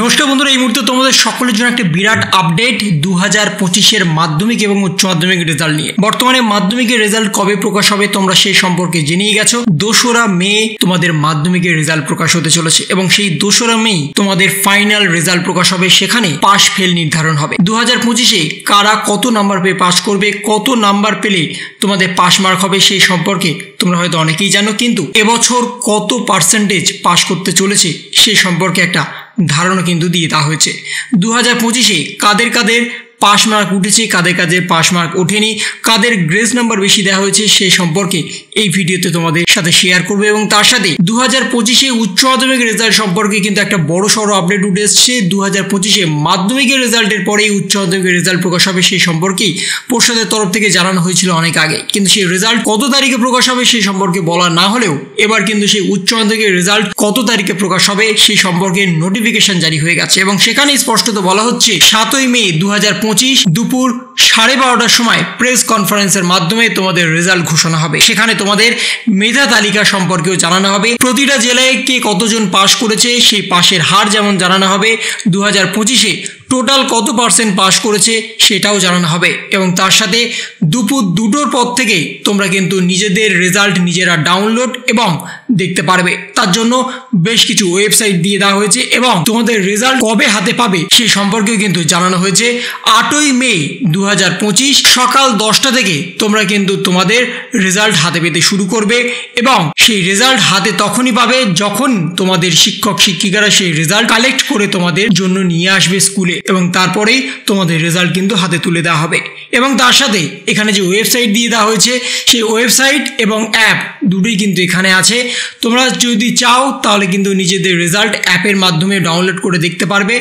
নমস্কার বন্ধুরা, এই মুহূর্তে তোমাদের সকলের জন্য একটা বিরাট আপডেট 2025-এর মাধ্যমিক এবং উচ্চ মাধ্যমিক রেজাল্ট নিয়ে। বর্তমানে মাধ্যমিকের রেজাল্ট কবে প্রকাশ হবে তোমরা সেই সম্পর্কে জেনেই গেছো। 2রা মে তোমাদের মাধ্যমিকের রেজাল্ট প্রকাশ হতে চলেছে এবং সেই 2রা মে তোমাদের ফাইনাল রেজাল্ট প্রকাশ হবে। সেখানে পাস ফেল নির্ধারণ হবে। 2025-এ কারা কত নাম্বার পেয়ে পাস করবে, কত নাম্বার পেলে তোমাদের পাস মার্ক হবে সেই সম্পর্কে তোমরা হয়তো অনেকেই জানো, কিন্তু এবছর কত পার্সেন্টেজ পাস করতে চলেছে সেই সম্পর্কে একটা ধারণা কিন্তু দিয়ে দেওয়া হয়েছে। 2025-এ কাদের কাদের পাস মার্ক উঠেছে, কাদের কাদের পাস মার্ক ওঠেনি, কাদের গ্রেস নাম্বার বেশি দেওয়া হয়েছে সেই সম্পর্কে এই ভিডিওতে তোমাদের সাথে শেয়ার করবে। এবং তার সাথে 2025-এ উচ্চ মাধ্যমিক রেজাল্ট সম্পর্কে কিন্তু একটা বড় সড়ো আপডেট উঠে এসছে। 2025-এ মাধ্যমিকের রেজাল্টের পরেই উচ্চ মাধ্যমিকের রেজাল্ট প্রকাশ হবে সেই সম্পর্কেই পর্ষদের তরফ থেকে জানানো হয়েছিল অনেক আগে, কিন্তু সেই রেজাল্ট কত তারিখে প্রকাশ হবে সেই সম্পর্কে বলা না হলেও এবার কিন্তু সেই উচ্চ মাধ্যমিকের রেজাল্ট কত তারিখে প্রকাশ হবে সেই সম্পর্কে নোটিফিকেশন জারি হয়ে গেছে এবং সেখানে স্পষ্টত বলা হচ্ছে 7ই মে 2025 দুপুর 12:30টার সময় প্রেস কনফারেন্সের মাধ্যমে তোমাদের রেজাল্ট ঘোষণা হবে। সেখানে তোমাদের মেধা তালিকা সম্পর্কেও জানানো হবে। প্রতিটা জেলায় কে কতজন পাস করেছে সেই পাশের হার যেমন জানানো হবে, 2025-এ টোটাল কত পার্সেন্ট পাস করেছে সেটাও জানানো হবে। এবং তার সাথে দুপুর 2টোর পর থেকে তোমরা কিন্তু নিজেদের রেজাল্ট নিজেরা ডাউনলোড এবং দেখতে পারবে। তার জন্য বেশ কিছু ওয়েবসাইট দিয়ে দেওয়া হয়েছে এবং তোমাদের রেজাল্ট কবে হাতে পাবে সেই সম্পর্কেও কিন্তু জানানো হয়েছে। 8ই মে 2025 সকাল 10টা থেকে তোমরা কিন্তু তোমাদের রেজাল্ট হাতে পেতে শুরু করবে এবং সেই রেজাল্ট হাতে তখনই পাবে যখন তোমাদের শিক্ষক শিক্ষিকারা সেই রেজাল্ট কালেক্ট করে তোমাদের জন্য নিয়ে আসবে স্কুলে এবং তারপরেই তোমাদের রেজাল্ট কিন্তু হাতে তুলে দেওয়া হবে। এবং তার সাথে এখানে যে ওয়েবসাইট দিয়ে দেওয়া হয়েছে সেই ওয়েবসাইট এবং অ্যাপ দুটোই কিন্তু এখানে আছে। তোমরা যদি চাও তাহলে কিন্তু নিজেদের রেজাল্ট অ্যাপের মাধ্যমে ডাউনলোড করে দেখতে পারবে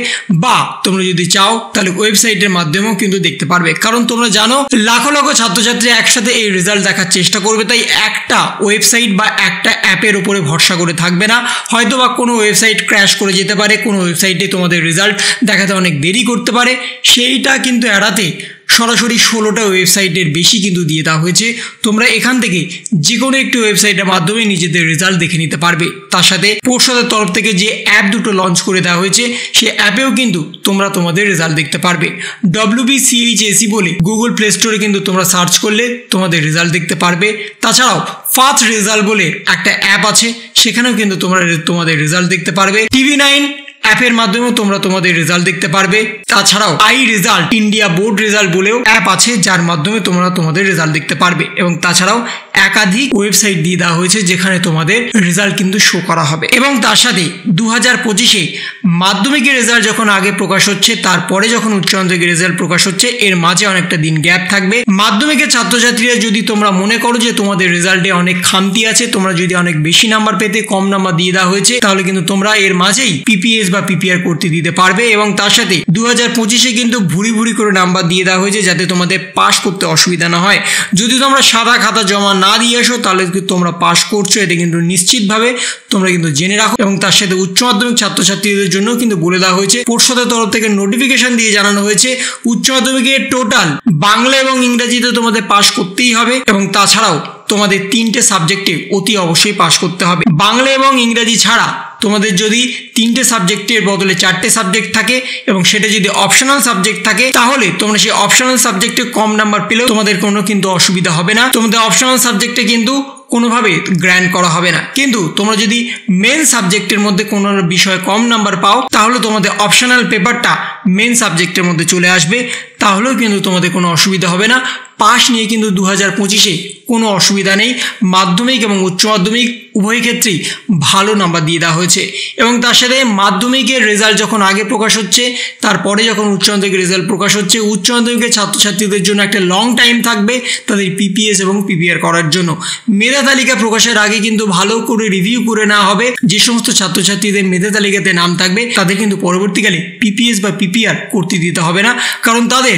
বা তোমরা যদি চাও তাহলে ওয়েবসাইটের মাধ্যমেও কিন্তু দেখতে পারবে। কারণ তোমরা জানো লাখো লাখো ছাত্রছাত্রী একসাথে এই রেজাল্ট দেখার চেষ্টা করবে, তাই একটা ওয়েবসাইট বা একটা অ্যাপের উপরে ভরসা করে থাকবে না। হয়তো বা কোনো ওয়েবসাইট ক্র্যাশ করে যেতে পারে, কোনো ওয়েবসাইটে তোমাদের রেজাল্ট দেখাতে অনেক দেরি করতে পারে, সেইটা কিন্তু এড়াতে সরাসরি 16টা ওয়েবসাইটের বেশি কিন্তু দিয়ে দেওয়া হয়েছে। তোমরা এখান থেকে যে কোনো একটি ওয়েবসাইটের মাধ্যমে নিজেদের রেজাল্ট দেখে নিতে পারবে। তার সাথে পর্ষদের তরফ থেকে যে অ্যাপ দুটো লঞ্চ করে দেওয়া হয়েছে সেই অ্যাপেও কিন্তু তোমরা তোমাদের রেজাল্ট দেখতে পারবে। WBCHSE বলে গুগল প্লে স্টোরে কিন্তু তোমরা সার্চ করলে তোমাদের রেজাল্ট দেখতে পারবে। তাছাড়াও ফাস্ট রেজাল্ট বলে একটা অ্যাপ আছে, সেখানেও কিন্তু তোমরা তোমাদের রেজাল্ট দেখতে পারবে। TV9 অ্যাপের মাধ্যমেও তোমরা তোমাদের রেজাল্ট দেখতে পারবে। তাছাড়াও I result India board result বলেও অ্যাপ আছে যার মাধ্যমে তোমরা তোমাদের রেজাল্ট দেখতে পারবে। এবং তাছাড়াও একাধিক ওয়েবসাইট দিয়ে দেওয়া হয়েছে যেখানে তোমাদের রেজাল্ট কিন্তু শো করা হবে। এবং তার সাথে 2025-এ মাধ্যমিকের রেজাল্ট যখন আগে প্রকাশ হচ্ছে, তারপরে যখন উচ্চ মাধ্যমিকের রেজাল্ট প্রকাশ হচ্ছে, এর মাঝে অনেকটা দিন গ্যাপ থাকবে। মাধ্যমিকের ছাত্রছাত্রীরা যদি তোমরা মনে করো যে তোমাদের রেজাল্টে অনেক খামতি আছে, তোমরা যদি অনেক বেশি নাম্বার পেতে কম নাম্বার দিয়ে দেওয়া হয়েছে, তাহলে কিন্তু তোমরা এর মাঝেই PPS বা PPR করতে দিতে পারবে। এবং তার সাথে 2025-এ কিন্তু ভুরি ভুরি করে নাম্বার দিয়ে দেওয়া হয়েছে যাতে তোমাদের পাস করতে অসুবিধা না হয়। যদি তোমরা সাদা খাতা জমা না দিয়ে আসো তাহলে কিন্তু তোমরা পাস করছো, এটা কিন্তু নিশ্চিতভাবে তোমরা কিন্তু জেনে রাখো। এবং তার সাথে উচ্চ মাধ্যমিক ছাত্রছাত্রীদের জন্য কিন্তু বলে দেওয়া হয়েছে, পর্ষদের তরফ থেকে নোটিফিকেশন দিয়ে জানানো হয়েছে উচ্চ মাধ্যমিকের টোটাল বাংলা এবং ইংরেজিতে তোমাদের পাস করতেই হবে। এবং তাছাড়াও তোমাদের 3টে সাবজেক্টে অতি অবশ্যই পাস করতে হবে। বাংলা এবং ইংরেজি ছাড়া তোমাদের যদি 3টে সাবজেক্টের বদলে 4টে সাবজেক্ট থাকে এবং সেটা যদি অপশনাল সাবজেক্ট থাকে, তাহলে তোমরা সেই অপশনাল সাবজেক্টে কম নাম্বার পেলেও তোমাদের কোনো কিন্তু অসুবিধা হবে না। তোমাদের অপশনাল সাবজেক্টে কিন্তু কোনোভাবে গ্র্যান্ড করা হবে না। কিন্তু তোমরা যদি মেন সাবজেক্টের মধ্যে কোনো বিষয়ে কম নাম্বার পাও তাহলে তোমাদের অপশনাল পেপারটা মেন সাবজেক্টের মধ্যে চলে আসবে, তাহলেও কিন্তু তোমাদের কোনো অসুবিধা হবে না। পাস নিয়ে কিন্তু 2025-এ কোনো অসুবিধা নেই। মাধ্যমিক এবং উচ্চ মাধ্যমিক উভয় ক্ষেত্রেই ভালো নাম্বার দিয়ে দেওয়া হয়েছে। এবং তার সাথে মাধ্যমিকের রেজাল্ট যখন আগে প্রকাশ হচ্ছে, তারপরে যখন উচ্চ মাধ্যমিকের রেজাল্ট প্রকাশ হচ্ছে, উচ্চ মাধ্যমিকের ছাত্রছাত্রীদের জন্য একটা লং টাইম থাকবে তাদের PPS এবং PPR করার জন্য। মেধা তালিকা প্রকাশের আগে কিন্তু ভালো করে রিভিউ করে নেওয়া হবে। যে সমস্ত ছাত্রছাত্রীদের মেধা তালিকাতে নাম থাকবে তাদের কিন্তু পরবর্তীকালে PPS বা PPR করতে দিতে হবে না, কারণ তাদের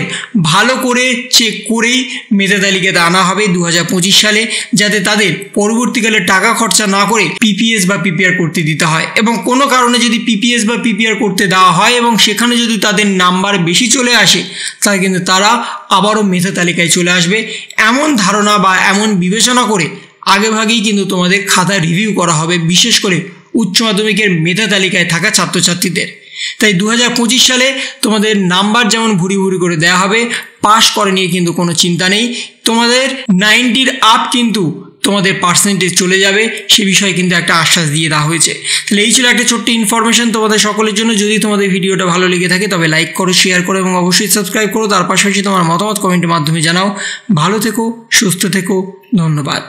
ভালো করে চেক করেই মেধা তালিকাতে আনা হবে 2025 সালে, যাতে তাদের পরবর্তীকালে টাকা খরচা না করে PPS বা PPR করতে দিতে হয়। এবং কোনো কারণে যদি PPS বা PPR করতে দেওয়া হয় এবং সেখানে যদি তাদের নাম্বার বেশি চলে আসে, তাহলে কিন্তু তারা আবারও মেধা তালিকায় চলে আসবে। এমন ধারণা বা এমন বিবেচনা করে আগেভাগেই কিন্তু তোমাদের খাতা রিভিউ করা হবে, বিশেষ করে উচ্চ মাধ্যমিকের মেধা তালিকায় থাকা ছাত্রছাত্রীদের। তাই 2025 সালে তোমাদের নাম্বার যেমন ভুরি ভুরি করে দেওয়া হবে, পাস করে নিয়ে কিন্তু কোনো চিন্তা নেই, তোমাদের 90-র আপ কিন্তু তোমাদের পার্সেন্টেজ চলে যাবে, সে বিষয়ে কিন্তু একটা আশ্বাস দিয়ে দেওয়া হয়েছে। তাহলে এই ছিল একটা ছোট্ট ইনফরমেশন তোমাদের সকলের জন্য। যদি তোমাদের ভিডিওটা ভালো লেগে থাকে তবে লাইক করো, শেয়ার করো এবং অবশ্যই সাবস্ক্রাইব করো। তার পাশাপাশি তোমার মতামত কমেন্টের মাধ্যমে জানাও। ভালো থেকো, সুস্থ থেকো, ধন্যবাদ।